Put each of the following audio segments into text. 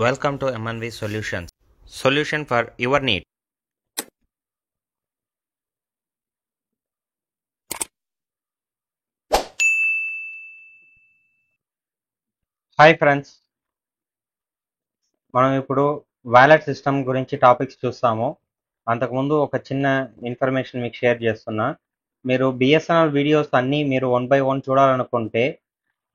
Welcome to MNV Solutions. Solution for your need. Hi friends, మనం ఇప్పుడు wallet system గురించి topics చూస్తాము. అంతకుముందు ఒక చిన్న ఇన్ఫర్మేషన్ మీకు షేర్ చేస్తున్నా. మీరు బిఎస్ఎన్ఎల్ వీడియోస్ అన్నీ మీరు 1 by 1 చూడాలనుకుంటే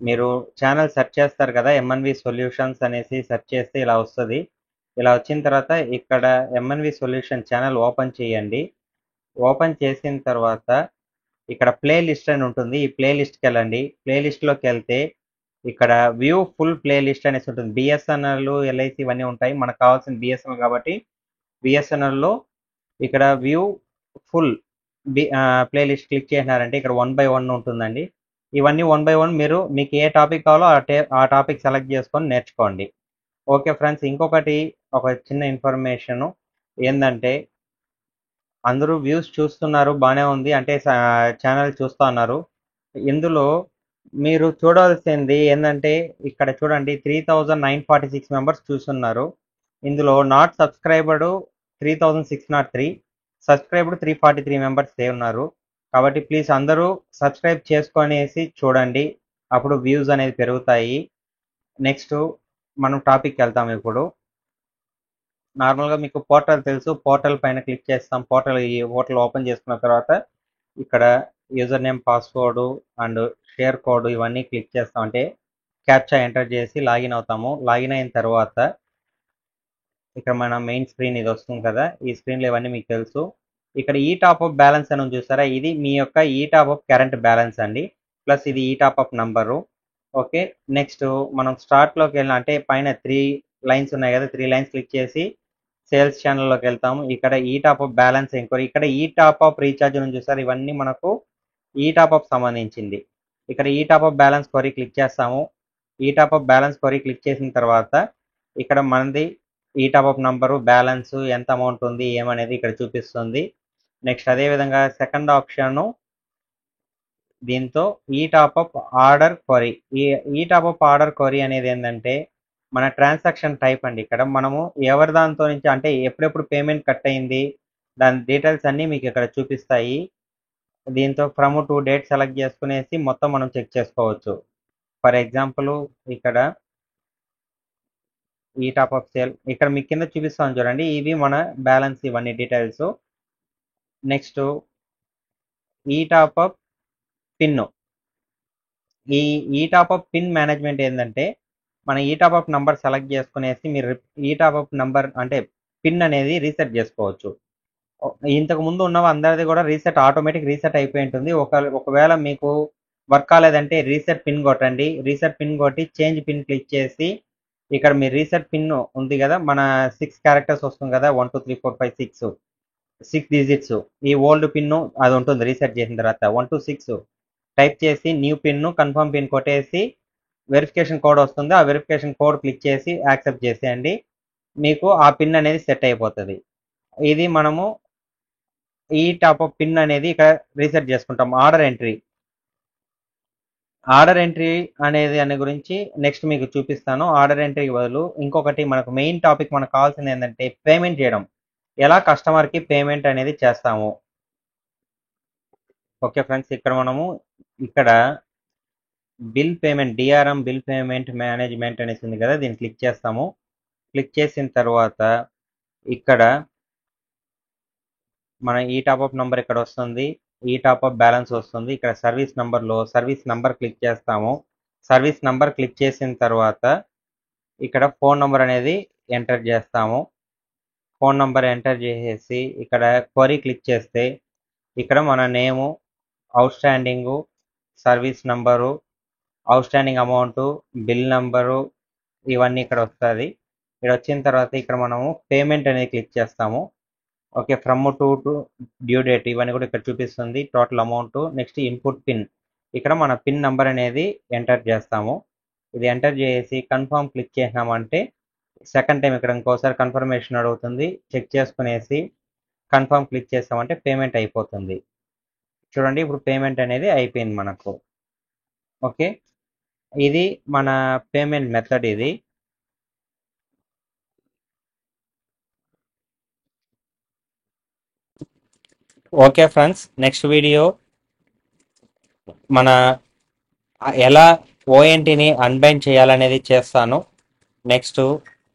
మీరు ఛానల్ సెర్చ్ చేస్తారు కదా, ఎంఎన్వి సొల్యూషన్స్ అనేసి సెర్చ్ చేస్తే ఇలా వస్తుంది. ఇలా వచ్చిన తర్వాత ఇక్కడ ఎంఎన్వి సొల్యూషన్ ఛానల్ ఓపెన్ చేయండి. ఓపెన్ చేసిన తర్వాత ఇక్కడ ప్లే లిస్ట్ అని ఉంటుంది. ఈ ప్లే లిస్ట్కి వెళ్ళండి. ప్లే లిస్ట్లోకి వెళ్తే ఇక్కడ వ్యూ ఫుల్ ప్లే లిస్ట్ అనేసి ఉంటుంది. బిఎస్ఎన్ఎల్, ఎల్ఐసి ఇవన్నీ ఉంటాయి. మనకు కావాల్సిన బిఎస్ఎన్ఎల్ కాబట్టి బిఎస్ఎన్ఎల్లో ఇక్కడ view full playlist click చేసినారంటే ఇక్కడ 1 by 1 ఉంటుందండి. ఇవన్నీ 1 by 1 మీకు ఏ టాపిక్ కావాలో ఆ టాపిక్ సెలెక్ట్ చేసుకొని నేర్చుకోండి. ఓకే ఫ్రెండ్స్, ఇంకొకటి ఒక చిన్న ఇన్ఫర్మేషన్ ఏంటంటే, అందరూ వ్యూస్ చూస్తున్నారు, బాగానే ఉంది, అంటే ఛానల్ చూస్తూ ఉన్నారు. ఇందులో మీరు చూడాల్సింది ఏంటంటే, ఇక్కడ చూడండి 3946 మెంబర్స్ చూస్తున్నారు. ఇందులో నాట్ సబ్స్క్రైబర్డ్ 3603, సబ్స్క్రైబ్డ్ 343 మెంబర్స్ ఉన్నారు. కాబట్టి ప్లీజ్ అందరూ సబ్స్క్రైబ్ చేసుకొనేసి చూడండి, అప్పుడు వ్యూస్ అనేది పెరుగుతాయి. నెక్స్ట్ మనం టాపిక్కి వెళ్తాం. ఇప్పుడు నార్మల్గా మీకు పోర్టల్ తెలుసు, పోర్టల్ పైన క్లిక్ చేస్తాం. ఈ పోర్టల్ ఓపెన్ చేసుకున్న తర్వాత ఇక్కడ user name, password and share code ఇవన్నీ క్లిక్ చేస్తాం. అంటే క్యాప్చా ఎంటర్ చేసి లాగిన్ అవుతాము. లాగిన్ అయిన తర్వాత ఇక్కడ మన మెయిన్ స్క్రీన్ ఇది వస్తుంది కదా, ఈ స్క్రీన్లో ఇవన్నీ మీకు తెలుసు. ఇక్కడ ఈ టాప్అప్ బ్యాలెన్స్ అని చూసారా, ఇది మీ యొక్క ఈ టాప్అప్ కరెంట్ బ్యాలెన్స్ అండి, ప్లస్ ఇది ఈ టాప్అప్ నంబరు. ఓకే, నెక్స్ట్ మనం స్టార్ట్లోకి వెళ్ళిన అంటే పైన 3 లైన్స్ ఉన్నాయి కదా, 3 లైన్స్ క్లిక్ చేసి సేల్స్ ఛానల్లోకి వెళ్తాము. ఇక్కడ ఈ టాప్అప్ బ్యాలెన్స్ ఎంక్వైరీ, ఇక్కడ ఈ టాప్అప్ రీఛార్జ్ నుంచి చూసారు, ఇవన్నీ మనకు ఈ టాప్అప్ సంబంధించింది. ఇక్కడ ఈ టాప్అప్ బ్యాలెన్స్ క్వరీ క్లిక్ చేస్తాము. ఈ టాప్అప్ బ్యాలెన్స్ క్వరీ క్లిక్ చేసిన తర్వాత ఇక్కడ మనది ఈ టాప్అప్ నంబరు, బ్యాలెన్స్, ఎంత అమౌంట్ ఉంది ఏమనేది ఇక్కడ చూపిస్తుంది. నెక్స్ట్ అదేవిధంగా సెకండ్ ఆప్షను దీంతో ఈ టాప్అప్ ఆర్డర్ క్వరీ. ఈ టాప్అప్ ఆర్డర్ క్వరీ అనేది ఏంటంటే మన ట్రాన్సాక్షన్ టైప్ అండి. ఇక్కడ మనము ఎవరి దాంతో నుంచి అంటే ఎప్పుడెప్పుడు పేమెంట్ కట్ అయింది దాని డీటెయిల్స్ అన్నీ మీకు ఇక్కడ చూపిస్తాయి. దీంతో ఫ్రమ్ టు డేట్ సెలెక్ట్ చేసుకునేసి మొత్తం మనం చెక్ చేసుకోవచ్చు. ఫర్ ఎగ్జాంపుల్ ఇక్కడ ఈ టాప్అప్ సేల్ ఇక్కడ మీ కింద చూపిస్తాను చూడండి, ఇవి మన బ్యాలెన్స్, ఇవన్నీ డీటెయిల్స్. నెక్స్ట్ ఈ టాప్అప్ పిన్. ఈ టాప్అప్ పిన్ మేనేజ్మెంట్ ఏంటంటే, మన ఈ టాప్అప్ నంబర్ సెలెక్ట్ చేసుకునేసి మీరు ఈ టాప్అప్ నంబర్ అంటే పిన్ అనేది రీసెట్ చేసుకోవచ్చు. ఇంతకు ముందు ఉన్నవి అందరిది కూడా ఆటోమేటిక్ రీసెట్ అయిపోయి ఉంటుంది. ఒకవేళ మీకు వర్క్ కాలేదంటే రీసెట్ పిన్ కొట్టండి. రీసెట్ పిన్ కొట్టి చేంజ్ పిన్ క్లిక్ చేసి ఇక్కడ మీ రీసెట్ పిన్ ఉంది కదా, మన 6 క్యారెక్టర్స్ వస్తుంది కదా, 1 2 3 4 5 6 డిజిట్స్. ఈ ఓల్డ్ పిన్ అది ఉంటుంది. రీసెట్ చేసిన తర్వాత 1 to 6 టైప్ చేసి న్యూ పిన్, కన్ఫర్మ్ పిన్ కొట్టేసి వెరిఫికేషన్ కోడ్ వస్తుంది. ఆ వెరిఫికేషన్ కోడ్ క్లిక్ చేసి యాక్సెప్ట్ చేసేయండి. మీకు ఆ పిన్ అనేది సెట్ అయిపోతుంది. ఇది మనము ఈ టాప్అప్ పిన్ అనేది ఇక్కడ రీసెట్ చేసుకుంటాం. ఆర్డర్ ఎంట్రీ అనేది అనే గురించి నెక్స్ట్ మీకు చూపిస్తాను. ఆర్డర్ ఎంట్రీకి బదులు ఇంకొకటి మనకు మెయిన్ టాపిక్ మనకు కావాల్సింది ఏంటంటే పేమెంట్ చేయడం. ఎలా కస్టమర్కి పేమెంట్ అనేది చేస్తాము. ఓకే ఫ్రెండ్స్, ఇక్కడ మనము ఇక్కడ bill payment, DRM bill payment management అనేసి ఉంది కదా, దీన్ని క్లిక్ చేస్తాము. క్లిక్ చేసిన తర్వాత ఇక్కడ మన ఈ టాప్అప్ నంబర్ ఇక్కడ వస్తుంది, ఈ టాప్అప్ బ్యాలెన్స్ వస్తుంది. ఇక్కడ సర్వీస్ నంబర్లో సర్వీస్ నంబర్ క్లిక్ చేస్తాము. సర్వీస్ నంబర్ క్లిక్ చేసిన తర్వాత ఇక్కడ ఫోన్ నంబర్ అనేది ఎంటర్ చేస్తాము. ఫోన్ నంబర్ ఎంటర్ చేసేసి ఇక్కడ క్వరీ క్లిక్ చేస్తే ఇక్కడ మన name, outstanding, service number, outstanding amount, bill number ఇవన్నీ ఇక్కడ వస్తుంది. ఇక్కడ వచ్చిన తర్వాత ఇక్కడ మనము పేమెంట్ అనేది క్లిక్ చేస్తాము. Okay, from to due date ఇవన్నీ కూడా ఇక్కడ చూపిస్తుంది, total amount. Next input pin, ఇక్కడ మన పిన్ నంబర్ అనేది ఎంటర్ చేస్తాము. ఇది ఎంటర్ చేసి కన్ఫర్మ్ క్లిక్ చేసినామంటే సెకండ్ టైం ఇక్కడ ఇంకోసారి కన్ఫర్మేషన్ అడుగుతుంది. చెక్ చేసుకునేసి కన్ఫర్మ్ క్లిక్ చేస్తామంటే పేమెంట్ అయిపోతుంది. చూడండి, ఇప్పుడు పేమెంట్ అనేది అయిపోయింది మనకు. ఓకే, ఇది మన పేమెంట్ మెథడ్. ఇది ఓకే ఫ్రెండ్స్, నెక్స్ట్ వీడియో మన ఎలా ఓఎన్టీని అన్బైండ్ చేయాలనేది చేస్తాను. నెక్స్ట్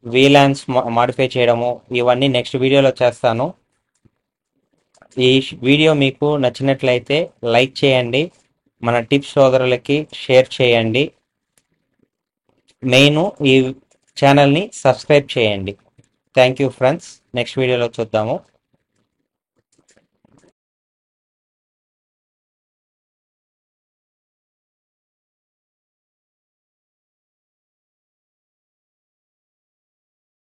వీలాన్స్ మాడిఫై చేయడము ఇవన్నీ నెక్స్ట్ వీడియోలో చేస్తాను. ఈ వీడియో మీకు నచ్చినట్లయితే లైక్ చేయండి, మన టిప్స్ సోదరులకి షేర్ చేయండి, మెయిన్ ఈ ఛానల్ని సబ్స్క్రైబ్ చేయండి. థ్యాంక్ యూ ఫ్రెండ్స్, నెక్స్ట్ వీడియోలో చూద్దాము.